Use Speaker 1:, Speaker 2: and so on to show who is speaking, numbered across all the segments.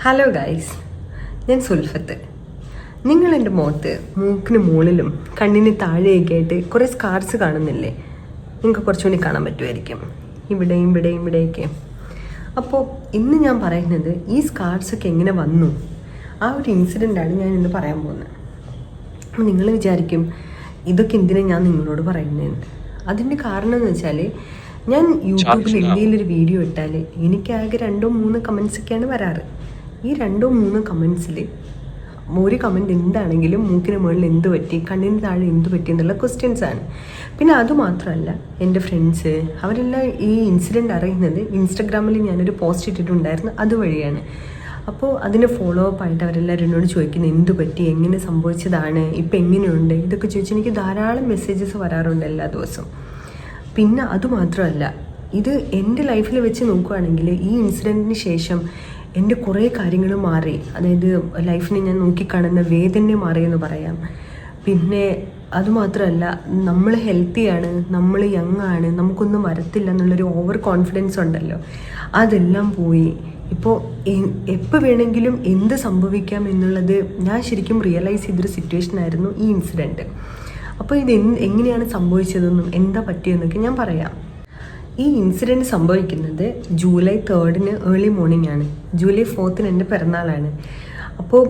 Speaker 1: Hello guys, ഞാൻ സുൽഫത്ത്. നിങ്ങൾ എൻ്റെ മുഖത്ത് മൂക്കിന് മുകളിലും കണ്ണിന് താഴെയൊക്കെ ആയിട്ട് കുറേ സ്കാർസ് കാണുന്നില്ലേ? നിങ്ങൾക്ക് കുറച്ചുകൂടി കാണാൻ പറ്റുമായിരിക്കും, ഇവിടെയും ഇവിടെയും ഇവിടെയൊക്കെ. അപ്പോൾ ഇന്ന് ഞാൻ പറയുന്നത് ഈ സ്കാർസൊക്കെ എങ്ങനെ വന്നു, ആ ഒരു ഇൻസിഡൻ്റാണ് ഞാൻ ഇന്ന് പറയാൻ പോകുന്നത്. അപ്പോൾ നിങ്ങൾ വിചാരിക്കും ഇതൊക്കെ എന്തിനാണ് ഞാൻ നിങ്ങളോട് പറയുന്നതെന്ന്. അതിൻ്റെ കാരണം എന്ന് വെച്ചാൽ, ഞാൻ യൂട്യൂബിൽ എന്തെങ്കിലും ഒരു വീഡിയോ ഇട്ടാൽ എനിക്കാകെ 2-3 കമൻസൊക്കെയാണ് വരാറ്. ഈ 2-3 കമൻസിൽ ഒരു കമൻറ്റ് എന്താണെങ്കിലും മൂക്കിന് മുകളിൽ എന്ത് പറ്റി, കണ്ണിന് താഴെ എന്ത് പറ്റി എന്നുള്ള ക്വസ്റ്റ്യൻസാണ്. പിന്നെ അതുമാത്രമല്ല, എൻ്റെ ഫ്രണ്ട്സ് അവരെല്ലാം ഈ ഇൻസിഡൻറ്റ് അറിയുന്നത് ഇൻസ്റ്റഗ്രാമിൽ ഞാനൊരു പോസ്റ്റ് ഇട്ടിട്ടുണ്ടായിരുന്നു, അതുവഴിയാണ്. അപ്പോൾ അതിന് ഫോളോ അപ്പ് ആയിട്ട് അവരെല്ലാവരും എന്നോട് ചോദിക്കുന്നത് എന്ത് പറ്റി, എങ്ങനെ സംഭവിച്ചതാണ്, ഇപ്പം എങ്ങനെയുണ്ട്, ഇതൊക്കെ ചോദിച്ച് എനിക്ക് ധാരാളം മെസ്സേജസ് വരാറുണ്ട് എല്ലാ ദിവസവും. പിന്നെ അതുമാത്രമല്ല, ഇത് എൻ്റെ ലൈഫിൽ വെച്ച് നോക്കുകയാണെങ്കിൽ ഈ ഇൻസിഡൻറ്റിന് ശേഷം എൻ്റെ കുറേ കാര്യങ്ങൾ മാറി. അതായത് ലൈഫിനെ ഞാൻ നോക്കിക്കാണുന്ന വേദന മാറിയെന്ന് പറയാം. പിന്നെ അതുമാത്രമല്ല, നമ്മൾ ഹെൽത്തിയാണ്, നമ്മൾ യങ് ആണ്, നമുക്കൊന്നും വരത്തില്ല എന്നുള്ളൊരു ഓവർ കോൺഫിഡൻസ് ഉണ്ടല്ലോ, അതെല്ലാം പോയി. ഇപ്പോൾ എപ്പോൾ വേണമെങ്കിലും എന്ത് സംഭവിക്കാം എന്നുള്ളത് ഞാൻ ശരിക്കും റിയലൈസ് ചെയ്തൊരു സിറ്റുവേഷൻ ആയിരുന്നു ഈ ഇൻസിഡൻറ്റ്. അപ്പോൾ ഇത് എങ്ങനെയാണ് സംഭവിച്ചതെന്നും എന്താ പറ്റിയെന്നൊക്കെ ഞാൻ പറയാം. ഈ ഇൻസിഡൻറ്റ് സംഭവിക്കുന്നത് ജൂലൈ 3 ഏർലി മോർണിംഗ് ആണ്. ജൂലൈ 4 എൻ്റെ പിറന്നാളാണ്. അപ്പോൾ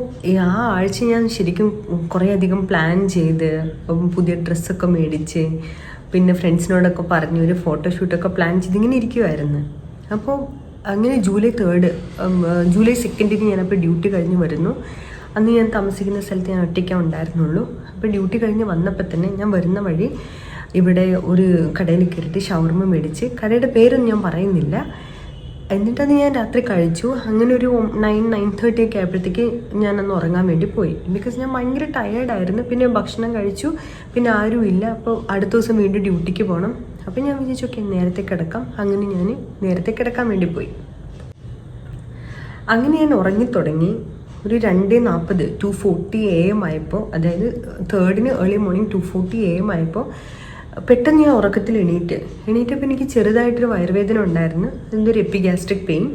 Speaker 1: ആ ആഴ്ച ഞാൻ ശരിക്കും കുറേയധികം പ്ലാൻ ചെയ്ത് പുതിയ ഡ്രസ്സൊക്കെ മേടിച്ച് പിന്നെ ഫ്രണ്ട്സിനോടൊക്കെ പറഞ്ഞ് ഒരു ഫോട്ടോഷൂട്ടൊക്കെ പ്ലാൻ ചെയ്ത് ഇങ്ങനെ ഇരിക്കുമായിരുന്നു. അപ്പോൾ അങ്ങനെ ജൂലൈ 2 ഞാനപ്പോൾ ഡ്യൂട്ടി കഴിഞ്ഞ് വരുന്നു. അന്ന് ഞാൻ താമസിക്കുന്ന സ്ഥലത്ത് ഞാൻ ഒറ്റയ്ക്കാൻ ഉണ്ടായിരുന്നുള്ളൂ. അപ്പോൾ ഡ്യൂട്ടി കഴിഞ്ഞ് വന്നപ്പോൾ തന്നെ ഞാൻ വരുന്ന വഴി ഇവിടെ ഒരു കടയിൽ കയറിയിട്ട് ഷവർമ മേടിച്ച്, കടയുടെ പേരൊന്നും ഞാൻ പറയുന്നില്ല, എന്നിട്ടത് ഞാൻ രാത്രി കഴിച്ചു. അങ്ങനെ ഒരു 9-9:30 ഒക്കെ ആയപ്പോഴത്തേക്ക് ഞാനന്ന് ഉറങ്ങാൻ വേണ്ടി പോയി. ബിക്കോസ് ഞാൻ ഭയങ്കര ടയേർഡായിരുന്നു. പിന്നെ ഭക്ഷണം കഴിച്ചു, പിന്നെ ആരുമില്ല. അപ്പോൾ അടുത്ത ദിവസം വീണ്ടും ഡ്യൂട്ടിക്ക് പോകണം. അപ്പോൾ ഞാൻ വിചാരിച്ചു ഓക്കെ നേരത്തെ കിടക്കാം. അങ്ങനെ ഞാൻ നേരത്തെ കിടക്കാൻ വേണ്ടി പോയി. അങ്ങനെ ഞാൻ ഉറങ്ങിത്തുടങ്ങി. ഒരു 2:40 2:40 AM ആയപ്പോൾ, അതായത് 3 ഏർലി മോർണിംഗ് 2:40 AM ആയപ്പോൾ പെട്ടെന്ന് ഞാൻ ഉറക്കത്തിൽ എണീറ്റപ്പോൾ എനിക്ക് ചെറുതായിട്ടൊരു വയറുവേദന ഉണ്ടായിരുന്നു, എന്തൊരു എപ്പിഗാസ്ട്രിക് പെയിൻ.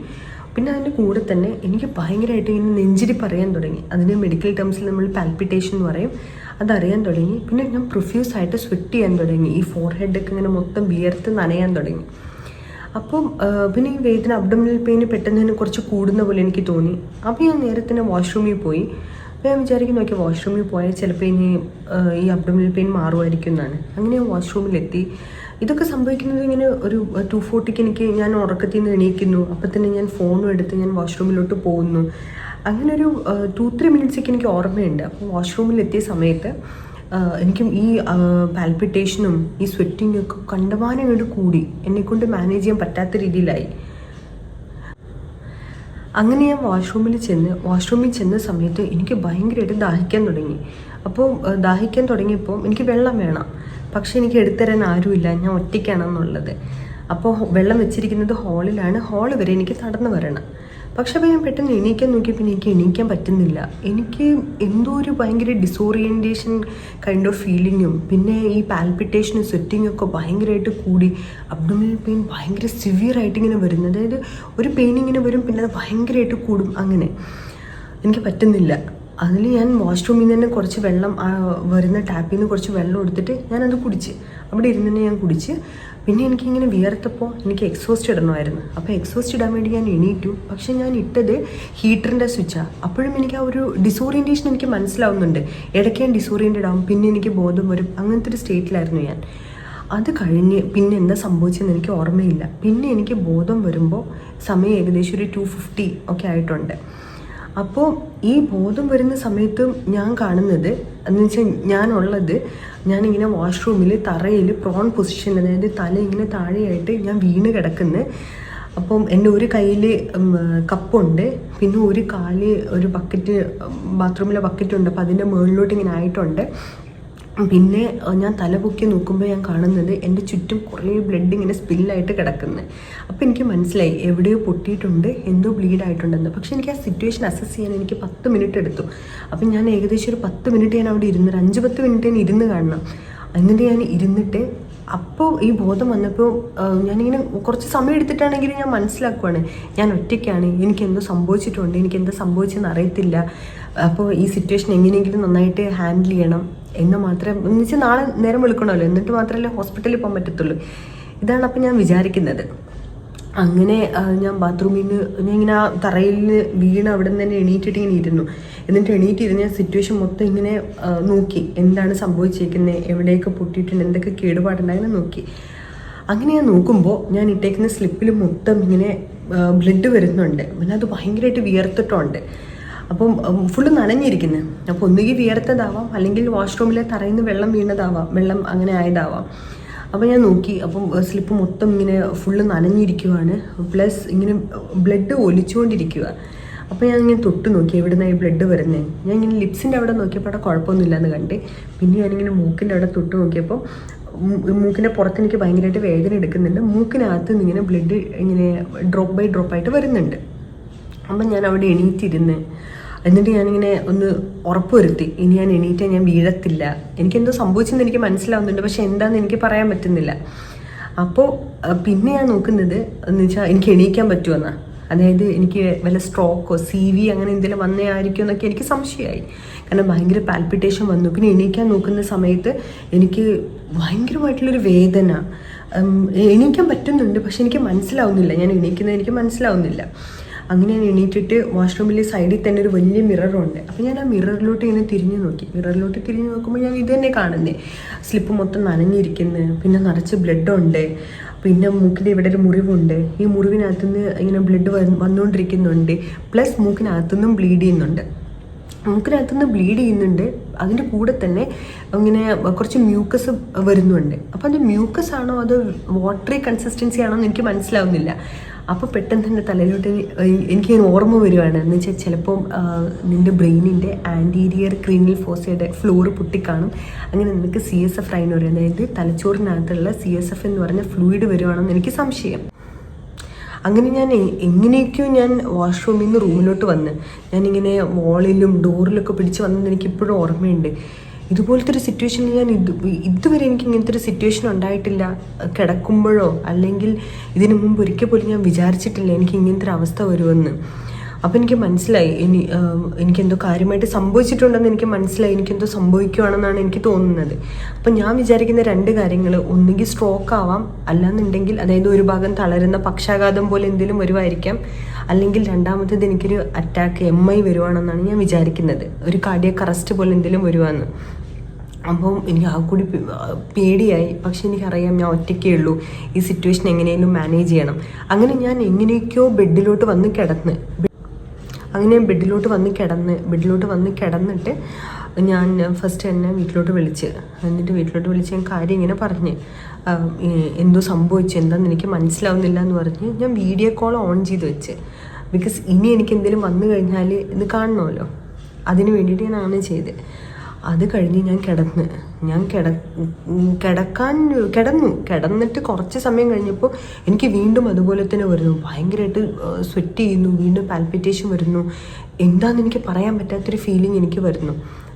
Speaker 1: പിന്നെ അതിൻ്റെ കൂടെ തന്നെ എനിക്ക് ഭയങ്കരമായിട്ട് ഇങ്ങനെ നെഞ്ചിരിപ്പ് അറിയാൻ തുടങ്ങി. അതിന് മെഡിക്കൽ ടേംസിൽ നമ്മൾ പാൽപിറ്റേഷൻ എന്ന് പറയും, അതറിയാൻ തുടങ്ങി. പിന്നെ ഞാൻ പ്രൊഫ്യൂസ് ആയിട്ട് സ്വെറ്റ് ചെയ്യാൻ തുടങ്ങി. ഈ ഫോർഹെഡൊക്കെ ഇങ്ങനെ മൊത്തം വിയർത്ത് നനയാൻ തുടങ്ങി. അപ്പം പിന്നെ ഈ വേദന, അബ്ഡോമിനൽ പെയിൻ പെട്ടെന്ന് തന്നെ കുറച്ച് കൂടുന്ന പോലെ എനിക്ക് തോന്നി. അപ്പോൾ ഞാൻ നേരെ തന്നെ വാഷ്റൂമിൽ പോയി. അപ്പോൾ ഞാൻ വിചാരിക്കുന്നു നോക്കി വാഷ്റൂമിൽ പോയാൽ ചിലപ്പോൾ ഇനി ഈ അബ്ഡോമിനൽ പെയിൻ മാറുമായിരിക്കും എന്നാണ്. അങ്ങനെ ഞാൻ വാഷ്റൂമിലെത്തി. ഇതൊക്കെ സംഭവിക്കുന്നത് ഇങ്ങനെ ഒരു 2:40 ഞാൻ ഉറക്കത്തിൽ നിന്ന് എണീക്കുന്നു. അപ്പോൾ തന്നെ ഞാൻ ഫോണും എടുത്ത് ഞാൻ വാഷ്റൂമിലോട്ട് പോകുന്നു. അങ്ങനെ ഒരു 2-3 മിനിറ്റ്സൊക്കെ എനിക്ക് ഓർമ്മയുണ്ട്. അപ്പോൾ വാഷ്റൂമിലെത്തിയ സമയത്ത് എനിക്കും ഈ പാൽപിറ്റേഷനും ഈ സ്വെറ്റിങ്ങും ഒക്കെ കണ്ടമാനം അങ്ങോട്ട് കൂടി, എന്നെക്കൊണ്ട് മാനേജ് ചെയ്യാൻ പറ്റാത്ത രീതിയിലായി. അങ്ങനെ ഞാൻ വാഷ്റൂമിൽ ചെന്ന സമയത്ത് എനിക്ക് ഭയങ്കരമായിട്ട് ദാഹിക്കാൻ തുടങ്ങി. അപ്പോൾ ദാഹിക്കാൻ തുടങ്ങിയപ്പോൾ എനിക്ക് വെള്ളം വേണം, പക്ഷെ എനിക്ക് എടുത്തുതരാൻ ആരുമില്ല, ഞാൻ ഒറ്റയ്ക്കാണെന്നുള്ളത്. അപ്പോൾ വെള്ളം വെച്ചിരിക്കുന്നത് ഹാളിലാണ്. ഹാൾ വരെ എനിക്ക് നടന്നു വരണം. പക്ഷെ അപ്പോൾ ഞാൻ പെട്ടെന്ന് എണീക്കാൻ നോക്കിയപ്പോൾ എനിക്ക് എണീക്കാൻ പറ്റുന്നില്ല. എനിക്ക് എന്തോ ഒരു ഭയങ്കര ഡിസോറിയൻറ്റേഷൻ കൈൻഡ് ഓഫ് ഫീലിങ്ങും പിന്നെ ഈ പാൽപിറ്റേഷനും സ്വെറ്റിങ്ങും ഒക്കെ ഭയങ്കരമായിട്ട് കൂടി. അബ്ഡോമിനൽ പെയിൻ ഭയങ്കര സിവിയറായിട്ട് ഇങ്ങനെ വരുന്നു. അതായത് ഒരു പെയിൻ ഇങ്ങനെ വരും, പിന്നെ അത് ഭയങ്കരമായിട്ട് കൂടും. അങ്ങനെ എനിക്ക് പറ്റുന്നില്ല. അതിൽ ഞാൻ വാഷ്റൂമിൽ നിന്ന് തന്നെ കുറച്ച് വെള്ളം, വരുന്ന ടാപ്പിൽ നിന്ന് കുറച്ച് വെള്ളം എടുത്തിട്ട് ഞാനത് കുടിച്ച്, അവിടെ ഇരുന്ന് തന്നെ ഞാൻ കുടിച്ച്. പിന്നെ എനിക്കിങ്ങനെ വിയർത്തപ്പോൾ എനിക്ക് എക്സോസ്റ്റ് ഇടണമായിരുന്നു. അപ്പോൾ എക്സോസ്റ്റ് ഇടാൻ വേണ്ടി ഞാൻ എണീറ്റു. പക്ഷേ ഞാൻ ഇട്ടത് ഹീറ്ററിൻ്റെ സ്വിച്ചാണ്. അപ്പോഴും എനിക്ക് ആ ഒരു ഡിസോറിയൻറ്റേഷൻ എനിക്ക് മനസ്സിലാവുന്നുണ്ട്. ഇടയ്ക്ക് ഞാൻ ഡിസോറിയൻറ്റഡ് ആവും, പിന്നെ എനിക്ക് ബോധം വരും. അങ്ങനത്തെ ഒരു സ്റ്റേറ്റിലായിരുന്നു ഞാൻ. അത് കഴിഞ്ഞ് പിന്നെ എന്താ സംഭവിച്ചതെന്ന് എനിക്ക് ഓർമ്മയില്ല. പിന്നെ എനിക്ക് ബോധം വരുമ്പോൾ സമയം ഏകദേശം ഒരു 2:50 ഒക്കെ ആയിട്ടുണ്ട്. അപ്പോൾ ഈ ബോധം വരുന്ന സമയത്ത് ഞാൻ കാണുന്നത് എന്ന് വെച്ചാൽ ഞാനിങ്ങനെ വാഷ്റൂമിൽ തറയിൽ പ്രോൺ പൊസിഷൻ, അതായത് തല ഇങ്ങനെ താഴെയായിട്ട് ഞാൻ വീണ് കിടക്കുന്നത്. അപ്പം എൻ്റെ ഒരു കയ്യിൽ കപ്പുണ്ട്, പിന്നെ ഒരു കാല് ഒരു ബക്കറ്റ്, ബാത്റൂമിലെ ബക്കറ്റുണ്ട്, അപ്പോൾ അതിൻ്റെ മുകളിലോട്ട് ഇങ്ങനെ ആയിട്ടുണ്ട്. പിന്നെ ഞാൻ തല പൊക്കി നോക്കുമ്പോൾ ഞാൻ കാണുന്നത് എൻ്റെ ചുറ്റും കുറേ ബ്ലഡ് ഇങ്ങനെ സ്പില്ലായിട്ട് കിടക്കുന്നത്. അപ്പോൾ എനിക്ക് മനസ്സിലായി എവിടെയോ പൊട്ടിയിട്ടുണ്ട്, എന്തോ ബ്ലീഡായിട്ടുണ്ടെന്ന്. പക്ഷേ എനിക്ക് ആ സിറ്റുവേഷൻ അസസ് ചെയ്യാൻ എനിക്ക് 10 മിനിറ്റ് എടുത്തു. അപ്പം ഞാൻ ഏകദേശം ഒരു 10 മിനിറ്റ് ഞാൻ അവിടെ ഇരുന്ന്, ഒരു 5-10 മിനിറ്റ് ഞാൻ ഇരുന്ന് കാണണം. എന്നിട്ട് ഞാൻ ഇരുന്നിട്ട് അപ്പോൾ ഈ ബോധം വന്നപ്പോൾ ഞാനിങ്ങനെ കുറച്ച് സമയം എടുത്തിട്ടാണെങ്കിലും ഞാൻ മനസ്സിലാക്കുവാണ് ഞാൻ ഒറ്റയ്ക്കാണ്, എനിക്ക് എന്തോ സംഭവിച്ചിട്ടുണ്ട്, എനിക്ക് എന്താ സംഭവിച്ചെന്ന് അറിയത്തില്ല. അപ്പോൾ ഈ സിറ്റുവേഷൻ എങ്ങനെയെങ്കിലും നന്നായിട്ട് ഹാൻഡിൽ ചെയ്യണം എന്ന് മാത്രമേ, എന്ന് വെച്ചാൽ നാളെ നേരം വെളുക്കണമല്ലോ, എന്നിട്ട് മാത്രമല്ലേ ഹോസ്പിറ്റലിൽ പോകാൻ പറ്റത്തുള്ളൂ. ഇതാണ് അപ്പോൾ ഞാൻ വിചാരിക്കുന്നത്. അങ്ങനെ ഞാൻ ബാത്റൂമിൽ നിന്ന് ഞാൻ ഇങ്ങനെ ആ തറയിൽ വീണ് അവിടെ നിന്ന് തന്നെ എണീറ്റിട്ട് ഇങ്ങനെ ഇരുന്നു. എന്നിട്ട് എണീറ്റിരുന്ന് ഞാൻ സിറ്റുവേഷൻ മൊത്തം ഇങ്ങനെ നോക്കി, എന്താണ് സംഭവിച്ചിരിക്കുന്നത്, എവിടെയൊക്കെ പൊട്ടിയിട്ടുണ്ട്, എന്തൊക്കെ കേടുപാടുണ്ടായെന്ന് നോക്കി. അങ്ങനെ ഞാൻ നോക്കുമ്പോൾ ഞാൻ ഇട്ടേക്കുന്ന സ്ലിപ്പിൽ മൊത്തം ഇങ്ങനെ ബ്ലഡ് വരുന്നുണ്ട്. പിന്നെ അത് ഭയങ്കരമായിട്ട് വിയർത്തിട്ടുണ്ട്. അപ്പം ഫുള്ള് നനഞ്ഞിരിക്കുന്നത്. അപ്പോൾ ഒന്നുകിൽ വിയർത്തതാവാം, അല്ലെങ്കിൽ വാഷ്റൂമിലെ തറയിൽ നിന്ന് വെള്ളം വീണതാവാം, വെള്ളം അങ്ങനെ ആയതാവാം. അപ്പോൾ ഞാൻ നോക്കി, അപ്പം സ്ലിപ്പ് മൊത്തം ഇങ്ങനെ ഫുള്ള് നനഞ്ഞിരിക്കുവാണ്, പ്ലസ് ഇങ്ങനെ ബ്ലഡ് ഒലിച്ചുകൊണ്ടിരിക്കുക. അപ്പോൾ ഞാൻ ഇങ്ങനെ തൊട്ട് നോക്കി എവിടെ നിന്നാണ് ഈ ബ്ലഡ് വരുന്നത്. ഞാൻ ഇങ്ങനെ ലിപ്സിൻ്റെ അവിടെ നോക്കിയപ്പോൾ അവിടെ കുഴപ്പമൊന്നുമില്ലെന്ന് കണ്ട്. പിന്നെ ഞാനിങ്ങനെ മൂക്കിൻ്റെ അവിടെ തൊട്ട് നോക്കിയപ്പോൾ മൂക്കിൻ്റെ പുറത്ത് എനിക്ക് ഭയങ്കരമായിട്ട് വേദന എടുക്കുന്നുണ്ട്. മൂക്കിനകത്ത് നിന്ന് ഇങ്ങനെ ബ്ലഡ് ഇങ്ങനെ ഡ്രോപ്പ് ബൈ ഡ്രോപ്പായിട്ട് വരുന്നുണ്ട്. അപ്പം ഞാൻ അവിടെ എണീറ്റിരുന്ന് എന്നിട്ട് ഞാനിങ്ങനെ ഒന്ന് ഉറപ്പ് വരുത്തി, ഇനി ഞാൻ എണീറ്റാൽ ഞാൻ വീഴത്തില്ല. എനിക്കെന്തോ സംഭവിച്ചെന്ന് എനിക്ക് മനസ്സിലാവുന്നുണ്ട്, പക്ഷെ എന്താണെന്ന് എനിക്ക് പറയാൻ പറ്റുന്നില്ല. അപ്പോൾ പിന്നെ ഞാൻ നോക്കുന്നത് എന്ന് വെച്ചാൽ എനിക്ക് എണീക്കാൻ പറ്റുമെന്നാണ്. അതായത് എനിക്ക് വല്ല സ്ട്രോക്കോ CV അങ്ങനെ എന്തെങ്കിലും വന്നേ ആയിരിക്കും എന്നൊക്കെ എനിക്ക് സംശയമായി. കാരണം ഭയങ്കര പാൽപിറ്റേഷൻ വന്നു. പിന്നെ എണീക്കാൻ നോക്കുന്ന സമയത്ത് എനിക്ക് ഭയങ്കരമായിട്ടുള്ളൊരു വേദന. എണീക്കാൻ പറ്റുന്നുണ്ട്, പക്ഷെ എനിക്ക് മനസ്സിലാവുന്നില്ല, ഞാൻ എണീക്കുന്നത് എനിക്ക് മനസ്സിലാവുന്നില്ല. അങ്ങനെ ഞാൻ എണീറ്റിട്ട് വാഷ്റൂമിൽ സൈഡിൽ തന്നെ ഒരു വലിയ മിററുണ്ട്. അപ്പോൾ ഞാൻ ആ മിററിലോട്ട് ഇങ്ങനെ തിരിഞ്ഞു നോക്കി. മിററിലോട്ട് തിരിഞ്ഞു നോക്കുമ്പോൾ ഞാൻ ഇത് തന്നെ കാണുന്നത്, സ്ലിപ്പ് മൊത്തം നനഞ്ഞിരിക്കുന്നു, പിന്നെ നിറച്ച് ബ്ലഡുണ്ട്, പിന്നെ മൂക്കിൻ്റെ ഇവിടെ ഒരു മുറിവുണ്ട്. ഈ മുറിവിനകത്തുനിന്ന് ഇങ്ങനെ ബ്ലഡ് വന്നുകൊണ്ടിരിക്കുന്നുണ്ട്, പ്ലസ് മൂക്കിനകത്തുനിന്നും ബ്ലീഡ് ചെയ്യുന്നുണ്ട്. മൂക്കിനകത്തുനിന്ന് ബ്ലീഡ് ചെയ്യുന്നുണ്ട്, അതിൻ്റെ കൂടെ തന്നെ ഇങ്ങനെ കുറച്ച് മ്യൂക്കസ് വരുന്നുണ്ട്. അപ്പോൾ അത് മ്യൂക്കസ് ആണോ അതോ വാട്ടറി കൺസിസ്റ്റൻസി ആണോ എന്ന് എനിക്ക് മനസ്സിലാവുന്നില്ല. അപ്പോൾ പെട്ടെന്ന് എൻ്റെ തലയിലോട്ട് എനിക്കിങ്ങനെ ഓർമ്മ വരുവാണ്. എന്ന് വെച്ചാൽ ചിലപ്പോൾ നിൻ്റെ ബ്രെയിനിൻ്റെ ആൻറ്റീരിയർ ക്രീനിയൽ ഫോസയുടെ ഫ്ലോർ പൊട്ടിക്കാണും, അങ്ങനെ നിനക്ക് CSF റൈനോറി, അതായത് തലച്ചോറിനകത്തുള്ള CSF എന്ന് പറഞ്ഞ ഫ്ലൂയിഡ് വരുവാണെന്ന് എനിക്ക് സംശയം. അങ്ങനെ ഞാൻ എങ്ങനെയൊക്കെയോ ഞാൻ വാഷ്റൂമിൽ നിന്ന് റൂമിലോട്ട് വന്ന് ഞാനിങ്ങനെ വാളിലും ഡോറിലൊക്കെ പിടിച്ച് വന്നത് എനിക്കിപ്പോഴും ഓർമ്മയുണ്ട്. ഇതുപോലത്തെ ഒരു സിറ്റുവേഷനിൽ ഞാൻ ഇതുവരെ എനിക്ക് ഇങ്ങനത്തെ ഒരു സിറ്റുവേഷൻ ഉണ്ടായിട്ടില്ല. കിടക്കുമ്പോഴോ അല്ലെങ്കിൽ ഇതിനു മുമ്പ് ഒരിക്കൽ പോലും ഞാൻ വിചാരിച്ചിട്ടില്ല എനിക്ക് ഇങ്ങനത്തെ ഒരു അവസ്ഥ വരുമെന്ന്. അപ്പോൾ എനിക്ക് മനസ്സിലായി എനിക്കെന്തോ കാര്യമായിട്ട് സംഭവിച്ചിട്ടുണ്ടെന്ന് എനിക്ക് മനസ്സിലായി. എനിക്കെന്തോ സംഭവിക്കുകയാണെന്നാണ് എനിക്ക് തോന്നുന്നത്. അപ്പം ഞാൻ വിചാരിക്കുന്ന 2 കാര്യങ്ങൾ, ഒന്നുകിൽ സ്ട്രോക്ക് ആവാം, അല്ലാന്നുണ്ടെങ്കിൽ അതായത് ഒരു ഭാഗം തളരുന്ന പക്ഷാഘാതം പോലെ എന്തെങ്കിലും വരുമായിരിക്കാം, അല്ലെങ്കിൽ രണ്ടാമത്തേത് എനിക്കൊരു അറ്റാക്ക് MI വരുവാണെന്നാണ് ഞാൻ വിചാരിക്കുന്നത്, ഒരു കാർഡിയക് അറസ്റ്റ് പോലെ എന്തെങ്കിലും വരുവാന്ന്. അപ്പം എനിക്ക് ആ കൂടി പേടിയായി. പക്ഷെ എനിക്കറിയാം ഞാൻ ഒറ്റയ്ക്കേ ഉള്ളൂ, ഈ സിറ്റുവേഷൻ എങ്ങനെയെങ്കിലും മാനേജ് ചെയ്യണം. അങ്ങനെ ഞാൻ എങ്ങനെയൊക്കെയോ ബെഡിലോട്ട് വന്ന് കിടന്നിട്ട് ഞാൻ ഫസ്റ്റ് എന്നെ വീട്ടിലോട്ട് വിളിച്ച് ഞാൻ കാര്യം ഇങ്ങനെ പറഞ്ഞ് എന്തോ സംഭവിച്ചു, എന്താണെന്ന് എനിക്ക് മനസ്സിലാവുന്നില്ല എന്ന് പറഞ്ഞ് ഞാൻ വീഡിയോ കോൾ ഓൺ ചെയ്ത് വെച്ച്. ബിക്കോസ് ഇനി എനിക്ക് എന്തെങ്കിലും വന്നു കഴിഞ്ഞാൽ ഇത് കാണണമല്ലോ, അതിന് വേണ്ടിയിട്ട് ഞാൻ അങ്ങനെ ചെയ്ത്. അത് കഴിഞ്ഞ് ഞാൻ കിടന്നിട്ട് കുറച്ച് സമയം കഴിഞ്ഞപ്പോൾ എനിക്ക് വീണ്ടും അതുപോലെ തന്നെ വരുന്നു, ഭയങ്കരമായിട്ട് സ്വെറ്റ് ചെയ്യുന്നു, വീണ്ടും പാൽപിറ്റേഷൻ വരുന്നു, എന്താണെന്ന് എനിക്ക് പറയാൻ പറ്റാത്തൊരു ഫീലിംഗ് എനിക്ക് വരുന്നു.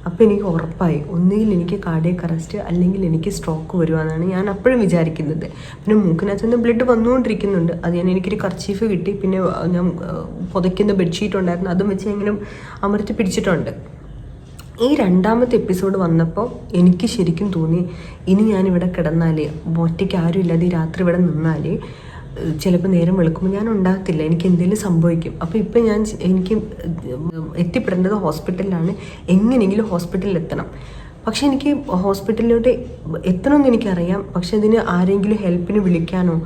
Speaker 1: അപ്പോൾ എനിക്ക് ഉറപ്പായി ഒന്നുകിൽ എനിക്ക് കാർഡിയക് അറസ്റ്റ് അല്ലെങ്കിൽ എനിക്ക് സ്ട്രോക്ക് വരുവാന്നാണ് ഞാൻ അപ്പോഴും വിചാരിക്കുന്നത്. പിന്നെ മൂക്കിനകത്ത് നിന്ന് ബ്ലഡ് വന്നുകൊണ്ടിരിക്കുന്നുണ്ട്. അത് എനിക്കൊരു കർച്ചീഫ് കിട്ടി, പിന്നെ ഞാൻ പുതയ്ക്കുന്ന ബെഡ്ഷീറ്റ് ഉണ്ടായിരുന്നു, അതും വെച്ച് ഞാൻ ഇങ്ങനെ അമർത്തി പിടിച്ചിട്ടുണ്ട്. ഈ 2ാമത്തെ എപ്പിസോഡ് വന്നപ്പോൾ എനിക്ക് ശരിക്കും തോന്നി, ഇനി ഞാനിവിടെ കിടന്നാൽ, ഒറ്റയ്ക്ക് ആരും ഇല്ലാതെ ഈ രാത്രി ഇവിടെ നിന്നാൽ ചിലപ്പോൾ നേരം വെളുക്കുമ്പോൾ ഞാൻ ഉണ്ടാകത്തില്ല, എനിക്ക് എന്തെങ്കിലും സംഭവിക്കും. അപ്പോൾ ഇപ്പം എനിക്ക് എത്തിപ്പെടേണ്ടത് ഹോസ്പിറ്റലിലാണ്, എങ്ങനെയെങ്കിലും ഹോസ്പിറ്റലിൽ എത്തണം. പക്ഷെ എനിക്ക് ഹോസ്പിറ്റലിലോട്ട് എത്തണമെന്ന് എനിക്കറിയാം, പക്ഷെ അതിന് ആരെങ്കിലും ഹെൽപ്പിന് വിളിക്കാനോ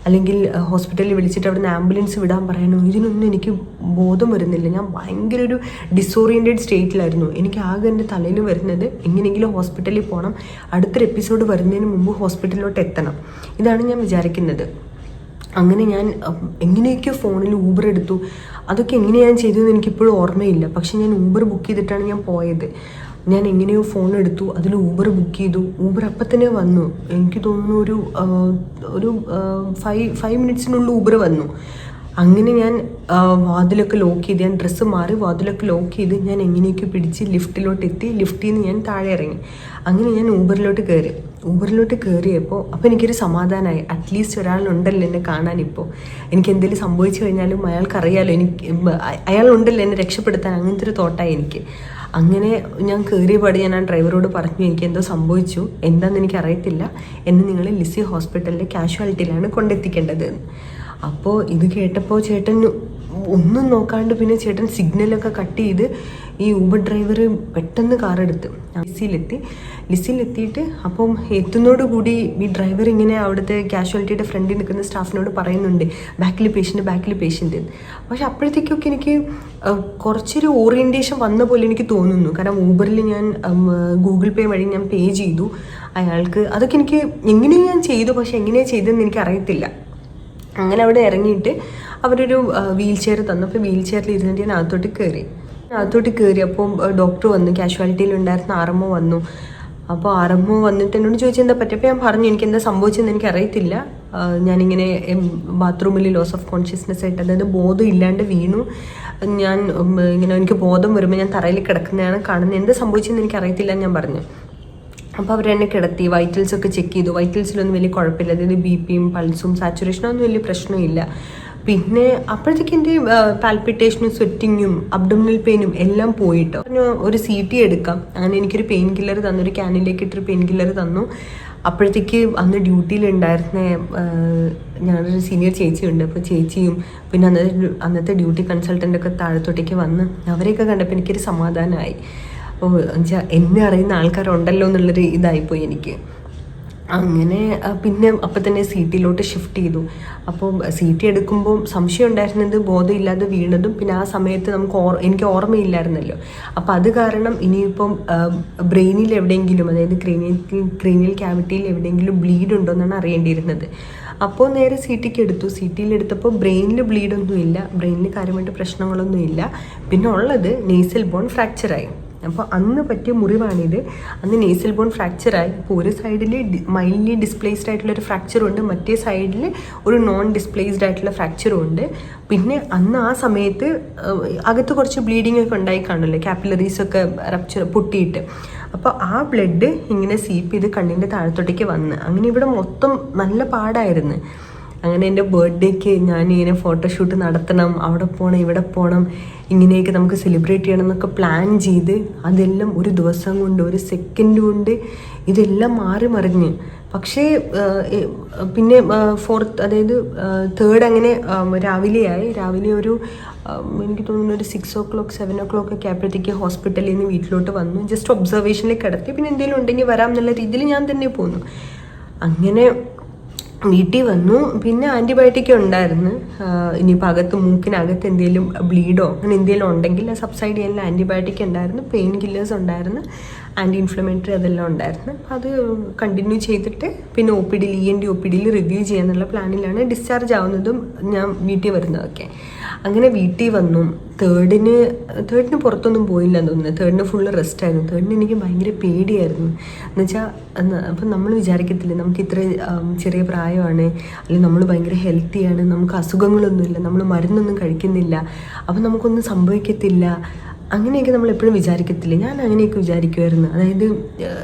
Speaker 1: അല്ലെങ്കിൽ ഹോസ്പിറ്റലിൽ വിളിച്ചിട്ട് അവിടുന്ന് ആംബുലൻസ് വിടാൻ പറയാനോ ഇതിനൊന്നും എനിക്ക് ബോധം വരുന്നില്ല. ഞാൻ ഭയങ്കര ഒരു ഡിസോറിയൻറ്റഡ് സ്റ്റേറ്റിലായിരുന്നു. എനിക്ക് ആകെ എൻ്റെ തലയിൽ വരുന്നത് എങ്ങനെയെങ്കിലും ഹോസ്പിറ്റലിൽ പോകണം, അടുത്തൊരു എപ്പിസോഡ് വരുന്നതിന് മുമ്പ് ഹോസ്പിറ്റലിലോട്ട് എത്തണം, ഇതാണ് ഞാൻ വിചാരിക്കുന്നത്. അങ്ങനെ ഞാൻ എങ്ങനെയൊക്കെയോ ഫോണിൽ ഊബർ എടുത്തു. അതൊക്കെ എങ്ങനെ ഞാൻ ചെയ്തതെന്ന് എനിക്കിപ്പോഴും ഓർമ്മയില്ല. പക്ഷെ ഞാൻ ഊബർ ബുക്ക് ചെയ്തിട്ടാണ് ഞാൻ പോയത്. ഞാൻ എങ്ങനെയോ ഫോൺ എടുത്തു, അതിൽ ഊബർ ബുക്ക് ചെയ്തു. ഊബർ അപ്പം തന്നെ വന്നു. എനിക്ക് തോന്നുന്നു ഒരു 5 മിനിറ്റ്സിനുള്ളിൽ ഊബർ വന്നു. അങ്ങനെ ഞാൻ വാതിലൊക്കെ ലോക്ക് ചെയ്ത്, ഞാൻ ഡ്രസ്സ് മാറി വാതിലൊക്കെ ലോക്ക് ചെയ്ത് ഞാൻ എങ്ങനെയൊക്കെ പിടിച്ച് ലിഫ്റ്റിലോട്ട് എത്തി. ലിഫ്റ്റിൽ നിന്ന് ഞാൻ താഴെ ഇറങ്ങി. അങ്ങനെ ഞാൻ ഊബറിലോട്ട് കയറി. ഊബറിലോട്ട് കയറിയപ്പോൾ അപ്പോൾ എനിക്കൊരു സമാധാനമായി. അറ്റ്ലീസ്റ്റ് ഒരാളുണ്ടല്ലോ എന്നെ കാണാനിപ്പോൾ. എനിക്ക് എന്തെങ്കിലും സംഭവിച്ചു കഴിഞ്ഞാലും അയാൾക്കറിയാലോ അയാളുണ്ടല്ലോ എന്നെ രക്ഷപ്പെടുത്താൻ. അങ്ങനത്തെ ഒരു തോട്ടായി എനിക്ക്. അങ്ങനെ ഞാൻ കയറിയ പാടി ഞാൻ ആ ഡ്രൈവറോട് പറഞ്ഞു, എനിക്ക് എന്തോ സംഭവിച്ചു, എന്താണെന്ന് എനിക്കറിയത്തില്ല, എന്നെ നിങ്ങൾ ലിസി ഹോസ്പിറ്റലിലെ കാഷ്വാലിറ്റിയിലാണ് കൊണ്ടെത്തിക്കേണ്ടത്. അപ്പോൾ ഇത് കേട്ടപ്പോൾ ചേട്ടൻ ഒന്നും നോക്കാണ്ട് പിന്നെ ചേട്ടൻ സിഗ്നലൊക്കെ കട്ട് ചെയ്ത് ഈ ഊബർ ഡ്രൈവർ പെട്ടെന്ന് കാറെടുത്ത് ലിസിയിലെത്തിയിട്ട് അപ്പം എത്തുന്നതോടുകൂടി ഈ ഡ്രൈവർ ഇങ്ങനെ അവിടുത്തെ കാഷ്വാലിറ്റിയുടെ ഫ്രണ്ടിൽ നിൽക്കുന്ന സ്റ്റാഫിനോട് പറയുന്നുണ്ട്, ബാക്കിൽ പേഷ്യൻ്റ്. പക്ഷെ അപ്പോഴത്തേക്കൊക്കെ എനിക്ക് കുറച്ചൊരു ഓറിയൻറ്റേഷൻ വന്ന പോലെ എനിക്ക് തോന്നുന്നു. കാരണം ഊബറിൽ ഞാൻ ഗൂഗിൾ പേ വഴി ഞാൻ പേ ചെയ്തു അയാൾക്ക്. അതൊക്കെ എനിക്ക് എങ്ങനെയും ഞാൻ ചെയ്തു, പക്ഷെ എങ്ങനെയാണ് ചെയ്തതെന്ന് എനിക്ക് അറിയത്തില്ല. അങ്ങനെ അവിടെ ഇറങ്ങിയിട്ട് അവരൊരു വീൽ ചെയർ തന്നു. അപ്പോൾ വീൽ ചെയറിൽ ഇരുന്നിട്ട് ഞാൻ അകത്തോട്ട് കയറി. അപ്പം ഡോക്ടർ വന്നു, കാഷ്വാലിറ്റിയിലുണ്ടായിരുന്ന ആർഎംഒ വന്നു. അപ്പോൾ ആർഎംഒ വന്നിട്ട് എന്നോട് ചോദിച്ചാൽ എന്താ പറ്റും. അപ്പോൾ ഞാൻ പറഞ്ഞു, എനിക്ക് എന്താ സംഭവിച്ചതെന്ന് എനിക്കറിയത്തില്ല, ഞാനിങ്ങനെ ബാത്റൂമിൽ ലോസ് ഓഫ് കോൺഷ്യസ്നെസ് ആയിട്ട്, അതായത് ബോധം ഇല്ലാണ്ട് വീണു. ഞാൻ ഇങ്ങനെ എനിക്ക് ബോധം വരുമ്പോൾ ഞാൻ തറയിൽ കിടക്കുന്നതാണ് കാണുന്നത്, എന്താ സംഭവിച്ചതെന്ന് എനിക്കറിയത്തില്ല ഞാൻ പറഞ്ഞു. അപ്പോൾ അവരെന്നെ കിടത്തി വൈറ്റൽസൊക്കെ ചെക്ക് ചെയ്തു. വൈറ്റൽസിലൊന്നും വലിയ കുഴപ്പമില്ല, അതായത് ബിപിയും പൾസും സാച്ചുറേഷനൊന്നും വലിയ പ്രശ്നമില്ല. പിന്നെ അപ്പോഴത്തേക്ക് എൻ്റെ പാൽപിറ്റേഷനും സ്വെറ്റിങ്ങും അബ്ഡോമിനൽ പെയിനും എല്ലാം പോയിട്ടോ. ഒരു CT എടുക്കാം, അങ്ങനെ എനിക്കൊരു പെയിൻ കില്ലർ തന്നു, ഒരു ക്യാനിലേക്ക് ഇട്ടൊരു പെയിൻ കില്ലർ തന്നു. അപ്പോഴത്തേക്ക് അന്ന് ഡ്യൂട്ടിയിലുണ്ടായിരുന്ന ഞങ്ങളൊരു സീനിയർ ചേച്ചിയുണ്ട്. അപ്പോൾ ചേച്ചിയും പിന്നെ അന്നത്തെ ഡ്യൂട്ടി കൺസൾട്ടൻ്റൊക്കെ താഴത്തോട്ടേക്ക് വന്ന് അവരെയൊക്കെ കണ്ടപ്പോൾ എനിക്കൊരു സമാധാനമായി. അപ്പോൾ എന്നുവെച്ചാൽ എന്നെ അറിയുന്ന ആൾക്കാരുണ്ടല്ലോ എന്നുള്ളൊരു ഇതായിപ്പോയി എനിക്ക്. അങ്ങനെ പിന്നെ അപ്പം തന്നെ CTയിലോട്ട് ഷിഫ്റ്റ് ചെയ്തു. അപ്പോൾ CT എടുക്കുമ്പോൾ സംശയം ഉണ്ടായിരുന്നത് ബോധമില്ലാതെ വീണതും പിന്നെ ആ സമയത്ത് എനിക്ക് ഓർമ്മയില്ലായിരുന്നല്ലോ. അപ്പോൾ അത് കാരണം ഇനിയിപ്പം ബ്രെയിനിൽ എവിടെയെങ്കിലും, അതായത് ക്രീനിയൽ ക്യാവിറ്റിയിൽ എവിടെയെങ്കിലും ബ്ലീഡ് ഉണ്ടോ എന്നാണ് അറിയേണ്ടിയിരുന്നത്. അപ്പോൾ നേരെ CTയിലെടുത്തപ്പോൾ ബ്രെയിനിൽ ബ്ലീഡൊന്നുമില്ല, ബ്രെയിനിൽ കാര്യമായിട്ട് പ്രശ്നങ്ങളൊന്നുമില്ല. പിന്നെ ഉള്ളത് നേസൽ ബോൺ ഫ്രാക്ചറായി. അപ്പോൾ അന്ന് പറ്റിയ മുറിവാണിത്. അന്ന് നേസൽ ബോൺ ഫ്രാക്ചറായി. ഇപ്പോൾ ഒരു സൈഡിൽ മൈൽഡ്ലി ഡിസ്പ്ലേസ്ഡ് ആയിട്ടുള്ളൊരു ഫ്രാക്ചറും ഉണ്ട്, മറ്റേ സൈഡിൽ ഒരു നോൺ ഡിസ്പ്ലേസ്ഡ് ആയിട്ടുള്ള ഫ്രാക്ചറും ഉണ്ട്. പിന്നെ അന്ന് ആ സമയത്ത് അകത്ത് കുറച്ച് ബ്ലീഡിങ് ഒക്കെ ഉണ്ടായി കാണില്ലേ, കാപ്പിലറീസൊക്കെ റപ്ചർ പൊട്ടിയിട്ട്. അപ്പോൾ ആ ബ്ലഡ് ഇങ്ങനെ സീപ്പ് ചെയ്ത് കണ്ണിൻ്റെ താഴത്തോട്ടേക്ക് വന്ന് അങ്ങനെ ഇവിടെ മൊത്തം നല്ല പാടായിരുന്നു. അങ്ങനെ എൻ്റെ ബർത്ത്ഡേക്ക് ഞാനിങ്ങനെ ഫോട്ടോഷൂട്ട് നടത്തണം, അവിടെ പോകണം ഇവിടെ പോകണം, ഇങ്ങനെയൊക്കെ നമുക്ക് സെലിബ്രേറ്റ് ചെയ്യണം എന്നൊക്കെ പ്ലാൻ ചെയ്ത് അതെല്ലാം ഒരു ദിവസം കൊണ്ട് ഒരു സെക്കൻഡ് കൊണ്ട് ഇതെല്ലാം മാറി മറിഞ്ഞ്. പക്ഷേ പിന്നെ ഫോർത്ത്, അതായത് തേർഡ് അങ്ങനെ രാവിലെ ഒരു എനിക്ക് തോന്നുന്നു ഒരു 6 o'clock 7 o'clock ഒക്കെ ആയപ്പോഴത്തേക്ക് ഹോസ്പിറ്റലിൽ നിന്ന് വീട്ടിലോട്ട് വന്നു. ജസ്റ്റ് ഒബ്സർവേഷനിൽ കിടത്തി, പിന്നെ എന്തെങ്കിലും ഉണ്ടെങ്കിൽ വരാം എന്നുള്ള രീതിയിൽ ഞാൻ തന്നെ പോന്നു. അങ്ങനെ വീട്ടിൽ വന്നു. പിന്നെ ആൻറ്റിബയോട്ടിക് ഉണ്ടായിരുന്നു. ഇനിയിപ്പോൾ അകത്ത് മൂക്കിനകത്ത് എന്തെങ്കിലും ബ്ലീഡോ അങ്ങനെ എന്തെങ്കിലും ഉണ്ടെങ്കിൽ സബ്സൈഡ് ചെയ്യാനുള്ള ആൻറ്റിബയോട്ടിക് ഉണ്ടായിരുന്നു, പെയിൻ കില്ലേഴ്സ് ഉണ്ടായിരുന്നു, ആൻറ്റി ഇൻഫ്ലമേറ്ററി അതെല്ലാം ഉണ്ടായിരുന്നു. അത് കണ്ടിന്യൂ ചെയ്തിട്ട് പിന്നെ ENT OPDയിൽ റിവ്യൂ ചെയ്യാന്നുള്ള പ്ലാനിലാണ് ഡിസ്ചാർജ് ആവുന്നതും ഞാൻ വീട്ടിൽ വരുന്നതൊക്കെ. അങ്ങനെ വീട്ടിൽ വന്നു. തേർഡിന് പുറത്തൊന്നും പോയില്ലെന്ന് തോന്നുന്നു. തേർഡിന് ഫുള്ള് റെസ്റ്റ് ആയിരുന്നു. തേർഡിന് എനിക്ക് ഭയങ്കര പേടിയായിരുന്നു. എന്നുവെച്ചാൽ അപ്പം നമ്മൾ വിചാരിക്കത്തില്ലേ നമുക്ക് ഇത്ര ചെറിയ പ്രായമാണ്, അല്ലെങ്കിൽ നമ്മൾ ഭയങ്കര ഹെൽത്തിയാണ്, നമുക്ക് അസുഖങ്ങളൊന്നുമില്ല, നമ്മൾ മരുന്നൊന്നും കഴിക്കുന്നില്ല, അപ്പം നമുക്കൊന്നും സംഭവിക്കത്തില്ല, അങ്ങനെയൊക്കെ നമ്മൾ എപ്പോഴും വിചാരിക്കത്തില്ല. ഞാൻ അങ്ങനെയൊക്കെ വിചാരിക്കുമായിരുന്നു. അതായത്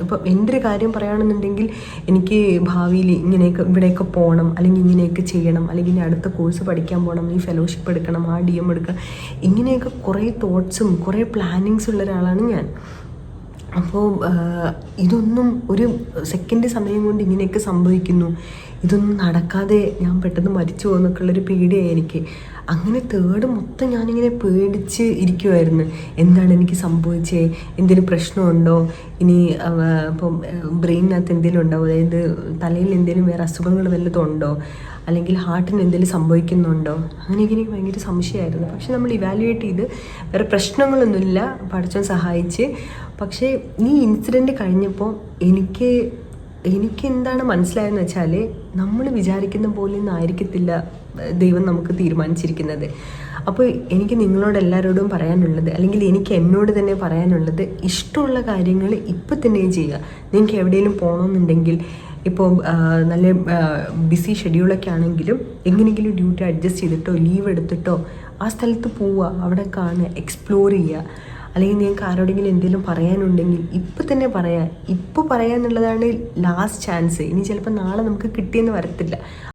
Speaker 1: ഇപ്പം എൻ്റെ ഒരു കാര്യം പറയുകയാണെന്നുണ്ടെങ്കിൽ എനിക്ക് ഭാവിയിൽ ഇവിടെയൊക്കെ പോകണം, അല്ലെങ്കിൽ ഇങ്ങനെയൊക്കെ ചെയ്യണം, അല്ലെങ്കിൽ ഇനി അടുത്ത കോഴ്സ് പഠിക്കാൻ പോകണം, ഈ ഫെലോഷിപ്പ് എടുക്കണം, ആ DM എടുക്കണം, ഇങ്ങനെയൊക്കെ കുറേ തോട്ട്സും കുറേ പ്ലാനിങ്സും ഉള്ള ഒരാളാണ് ഞാൻ. അപ്പോൾ ഇതൊന്നും ഒരു സെക്കൻഡ് സമയം കൊണ്ട് ഇങ്ങനെയൊക്കെ സംഭവിക്കുന്നു, ഇതൊന്നും നടക്കാതെ ഞാൻ പെട്ടെന്ന് മരിച്ചു പോകുന്നൊക്കെ ഉള്ളൊരു പേടിയായി എനിക്ക്. അങ്ങനെ തേർഡ് മൊത്തം ഞാനിങ്ങനെ പേടിച്ച് ഇരിക്കുമായിരുന്നു. എന്താണ് എനിക്ക് സംഭവിച്ചേ, എന്തെങ്കിലും പ്രശ്നമുണ്ടോ, ഇനി ഇപ്പം ബ്രെയിനിനകത്ത് എന്തെങ്കിലും ഉണ്ടോ, അതായത് തലയിൽ എന്തെങ്കിലും വേറെ അസുഖങ്ങൾ വല്ലതും ഉണ്ടോ, അല്ലെങ്കിൽ ഹാർട്ടിന് എന്തെങ്കിലും സംഭവിക്കുന്നുണ്ടോ, അങ്ങനെയൊക്കെ എനിക്ക് ഭയങ്കര സംശയമായിരുന്നു. പക്ഷെ നമ്മൾ ഇവാലുവേറ്റ് ചെയ്ത് വേറെ പ്രശ്നങ്ങളൊന്നുമില്ല, പഠിച്ചവൻ സഹായിച്ച്. പക്ഷേ ഈ ഇൻസിഡൻറ്റ് കഴിഞ്ഞപ്പോൾ എനിക്ക് എന്താണ് മനസ്സിലായെന്ന് വെച്ചാൽ, നമ്മൾ വിചാരിക്കുന്ന പോലെയൊന്നും ആയിരിക്കത്തില്ല ദൈവം നമുക്ക് തീരുമാനിച്ചിരിക്കുന്നത്. അപ്പോൾ എനിക്ക് നിങ്ങളോട് എല്ലാവരോടും പറയാനുള്ളത്, അല്ലെങ്കിൽ എനിക്ക് എന്നോട് തന്നെ പറയാനുള്ളത്, ഇഷ്ടമുള്ള കാര്യങ്ങൾ ഇപ്പം തന്നെ ചെയ്യുക. നിങ്ങൾക്ക് എവിടെയെങ്കിലും പോകണമെന്നുണ്ടെങ്കിൽ, ഇപ്പോൾ നല്ല ബിസി ഷെഡ്യൂളൊക്കെ ആണെങ്കിലും എങ്ങനെയെങ്കിലും ഡ്യൂട്ടി അഡ്ജസ്റ്റ് ചെയ്തിട്ടോ ലീവ് എടുത്തിട്ടോ ആ സ്ഥലത്ത് പോവുക, അവിടെ കാണുക, എക്സ്പ്ലോർ ചെയ്യുക. അല്ലെങ്കിൽ നിങ്ങൾക്ക് ആരോടെങ്കിലും എന്തെങ്കിലും പറയാനുണ്ടെങ്കിൽ ഇപ്പം തന്നെ പറയാം. ഇപ്പോൾ പറയാന്നുള്ളതാണ് ലാസ്റ്റ് ചാൻസ്. ഇനി ചിലപ്പോൾ നാളെ നമുക്ക് കിട്ടിയെന്ന് വരത്തില്ല.